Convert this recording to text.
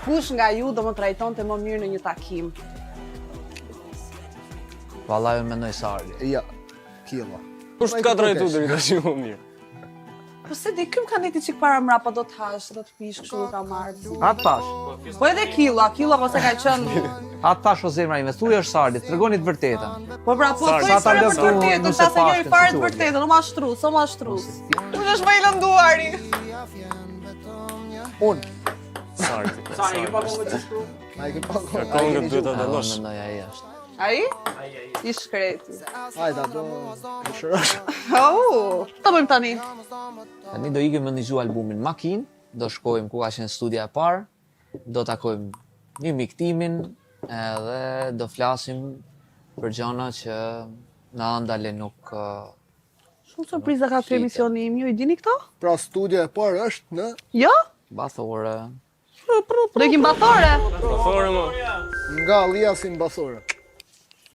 Kush nga ju do më trajtonte më mirë në një takim? Vallai unë mendoj Sardi. Ja, Killa. Kush të ka trajtu deri tash më mirë? Po se di, këm ka neti qik para mrapa do të hash, do të pish, kështu ka marrë. Atë tash. Po edhe Killa po se ka qenë... Atë tash o zemra ime, thuaj është Sardi, tregoni të vërtetën. Po pra, po thuj sa ta historia për të lëndu vërtetën, nuse ta se njëri pashkën, fare si të thuhet. vërtetën, o ma shtrus, o ma shtrus. Unë është më i lënduari. Unë. Sardi, A i ke pa kohë. Kongët duhet ta Unë dallosh. mendoj ai është. Ai? I shkreti. Hajde, do më shërosh. Të bëjmë tani. Tani do ikim në një albumin Makin, do shkojmë ku ka qenë studia e parë, do takojmë një miktimin edhe do flasim për gjëra që na ndale nuk Shumë surpriza ka këtë emisioni im, ju i dini këto? Pra studia e parë është në Jo? bathore. Do ikim bathore. Thore më. nga Liasin Bathore.